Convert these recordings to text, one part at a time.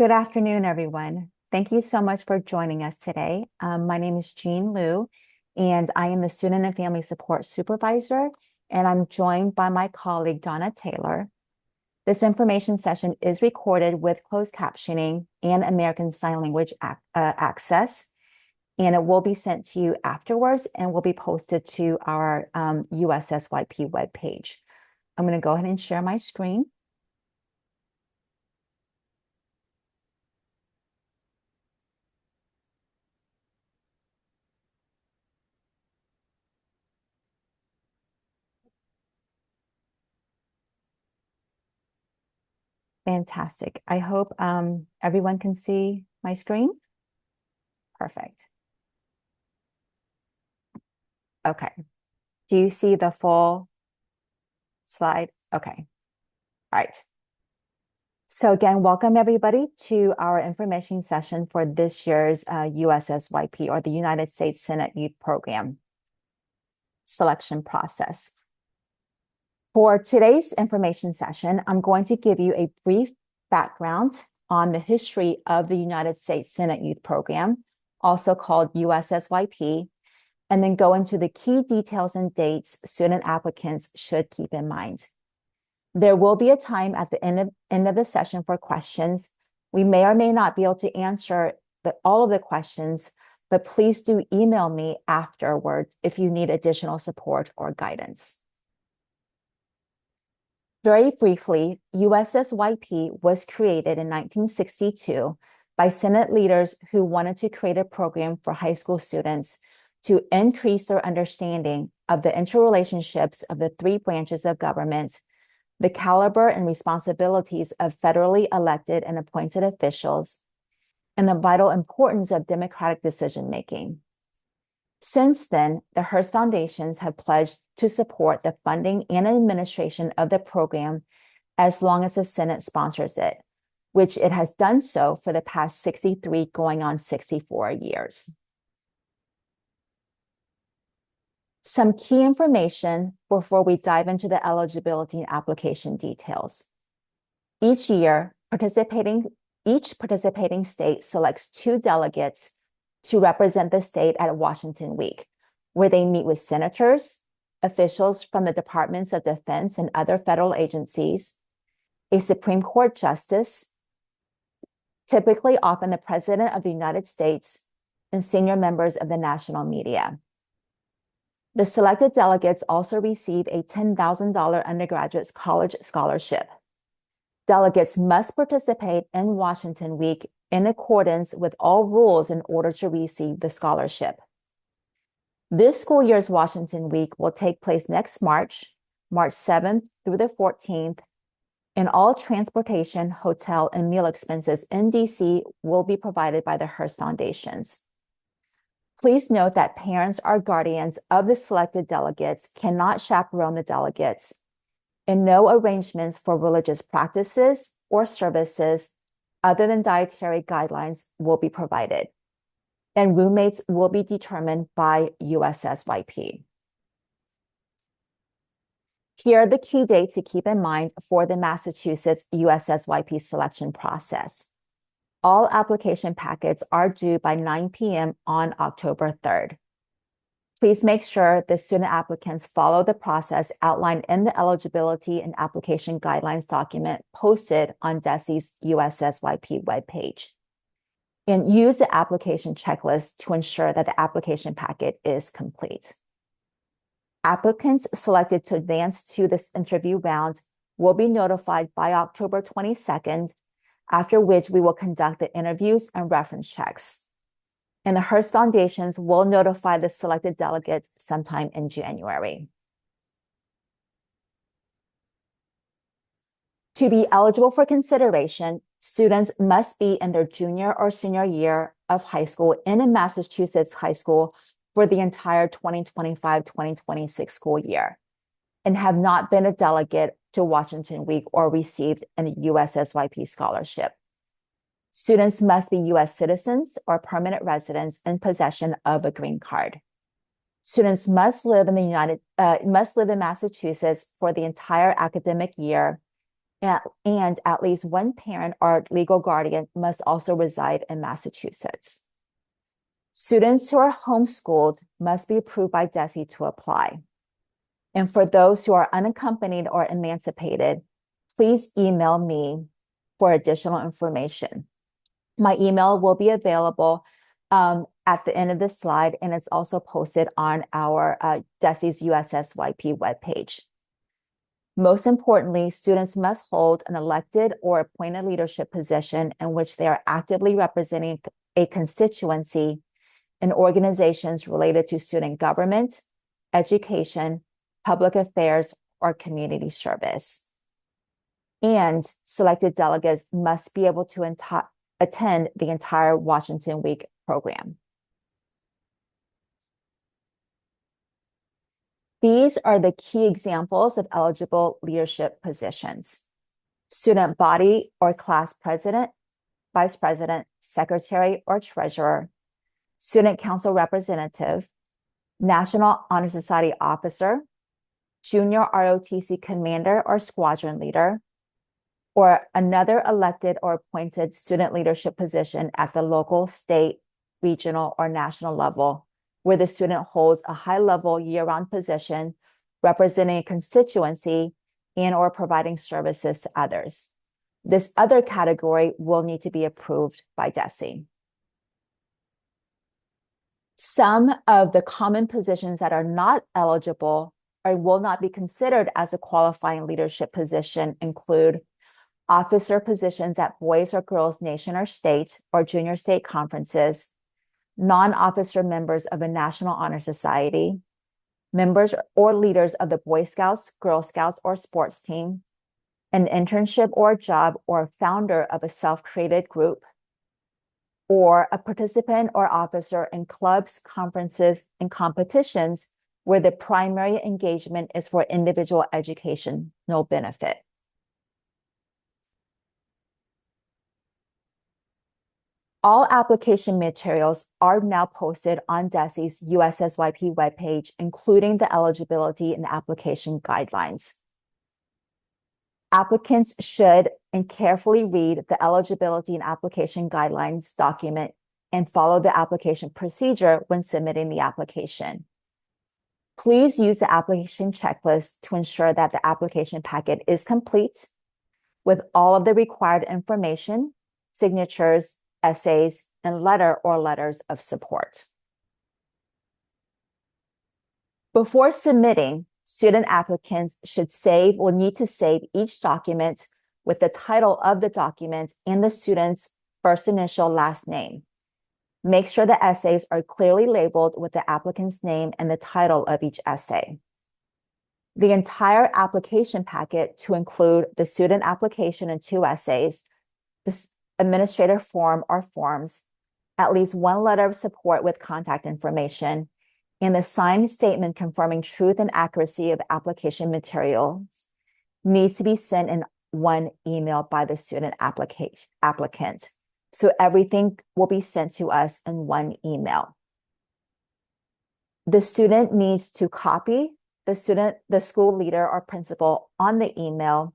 Good afternoon, everyone. Thank you so much for joining us today. My name is Jean Liu, and I am the Student and Family Support Supervisor, and I'm joined by my colleague, Donna Taylor. This information session is recorded with closed captioning and American Sign Language access, and it will be sent to you afterwards and will be posted to our USSYP webpage. I'm going to go ahead and share my screen. Fantastic. I hope everyone can see my screen. Perfect. Okay. Do you see the full slide? Okay. All right. So again, welcome everybody to our information session for this year's USSYP, or the United States Senate Youth Program selection process. For today's information session, I'm going to give you a brief background on the history of the United States Senate Youth Program, also called USSYP, and then go into the key details and dates student applicants should keep in mind. There will be a time at the end of the session for questions. We may or may not be able to answer all of the questions, but please do email me afterwards if you need additional support or guidance. Very briefly, USSYP was created in 1962 by Senate leaders who wanted to create a program for high school students to increase their understanding of the interrelationships of the three branches of government, the caliber and responsibilities of federally elected and appointed officials, and the vital importance of democratic decision-making. Since then, the Hearst Foundations have pledged to support the funding and administration of the program as long as the Senate sponsors it, which it has done so for the past 63 going on 64 years. Some key information before we dive into the eligibility and application details. Each year, each participating state selects 2 delegates to represent the state at Washington Week, where they meet with senators, officials from the Departments of Defense and other federal agencies, a Supreme Court justice, typically often the President of the United States, and senior members of the national media. The selected delegates also receive a $10,000 undergraduate college scholarship. Delegates must participate in Washington Week in accordance with all rules in order to receive the scholarship. This school year's Washington Week will take place next March 7th through the 14th, and all transportation, hotel, and meal expenses in DC will be provided by the Hearst Foundations. Please note that parents or guardians of the selected delegates cannot chaperone the delegates, and no arrangements for religious practices or services other than dietary guidelines will be provided, and roommates will be determined by USSYP. Here are the key dates to keep in mind for the Massachusetts USSYP selection process. All application packets are due by 9 p.m. on October 3rd. Please make sure the student applicants follow the process outlined in the eligibility and application guidelines document posted on DESE's USSYP webpage, and use the application checklist to ensure that the application packet is complete. Applicants selected to advance to this interview round will be notified by October 22nd, after which we will conduct the interviews and reference checks. And the Hearst Foundations will notify the selected delegates sometime in January. To be eligible for consideration, students must be in their junior or senior year of high school in a Massachusetts high school for the entire 2025-2026 school year, and have not been a delegate to Washington Week or received a USSYP scholarship. Students must be U.S. citizens or permanent residents in possession of a green card. Students must live in Massachusetts for the entire academic year and at least one parent or legal guardian must also reside in Massachusetts. Students who are homeschooled must be approved by DESE to apply. And for those who are unaccompanied or emancipated, please email me for additional information. My email will be available at the end of this slide, and it's also posted on our DESE's USSYP webpage. Most importantly, students must hold an elected or appointed leadership position in which they are actively representing a constituency in organizations related to student government, education, public affairs, or community service. And selected delegates must be able to attend the entire Washington Week program. These are the key examples of eligible leadership positions: student body or class president, vice president, secretary, or treasurer, student council representative, National Honor Society officer, junior ROTC commander or squadron leader, or another elected or appointed student leadership position at the local, state, regional, or national level, where the student holds a high-level year-round position representing a constituency and or providing services to others. This other category will need to be approved by DESE. Some of the common positions that are not eligible or will not be considered as a qualifying leadership position include officer positions at boys or girls nation or state or junior state conferences, non-officer members of a National Honor Society, members or leaders of the Boy Scouts, Girl Scouts, or sports team, an internship or job or founder of a self-created group, or a participant or officer in clubs, conferences, and competitions where the primary engagement is for individual educational benefit. All application materials are now posted on DESE's USSYP webpage, including the eligibility and application guidelines. Applicants should and carefully read the eligibility and application guidelines document and follow the application procedure when submitting the application. Please use the application checklist to ensure that the application packet is complete with all of the required information, signatures, essays, and letter or letters of support. Before submitting, student applicants will need to save each document with the title of the document and the student's first initial last name. Make sure the essays are clearly labeled with the applicant's name and the title of each essay. The entire application packet, to include the student application and 2 essays, the administrator form or forms, at least 1 letter of support with contact information, and the signed statement confirming truth and accuracy of application materials needs to be sent in 1 email by the student applicant. So everything will be sent to us in 1 email. The student needs to copy the school leader or principal on the email,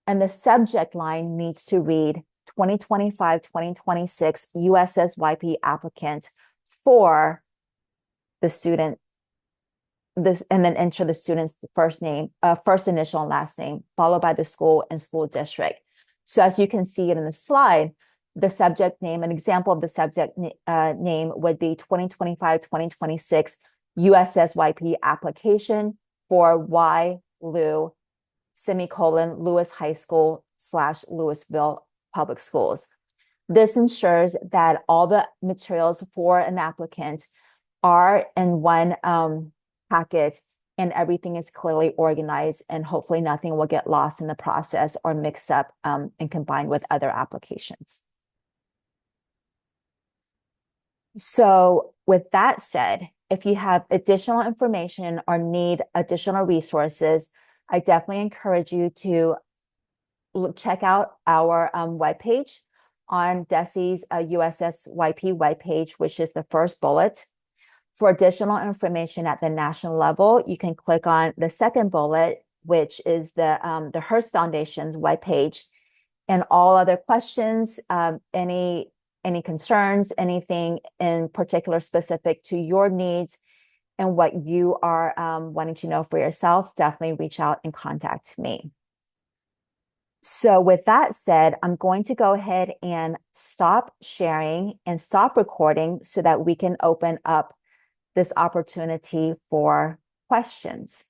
and the subject line needs to read 2025-2026 USSYP applicant for the student, and then enter the student's first initial and last name, followed by the school and school district. So as you can see it in the slide, the subject name, an example of the subject name would be 2025-2026 USSYP application for Y. Lou, semicolon, Lewis High School / Louisville Public Schools. This ensures that all the materials for an applicant are in 1 packet and everything is clearly organized, and hopefully nothing will get lost in the process or mixed up and combined with other applications. So with that said, if you have additional information or need additional resources, I definitely encourage you to check out our webpage on DESE's USSYP webpage, which is the first bullet. For additional information at the national level, you can click on the second bullet, which is the Hearst Foundation's webpage. And all other questions, any concerns, anything in particular specific to your needs and what you are wanting to know for yourself, definitely reach out and contact me. So with that said, I'm going to go ahead and stop sharing and stop recording so that we can open up this opportunity for questions.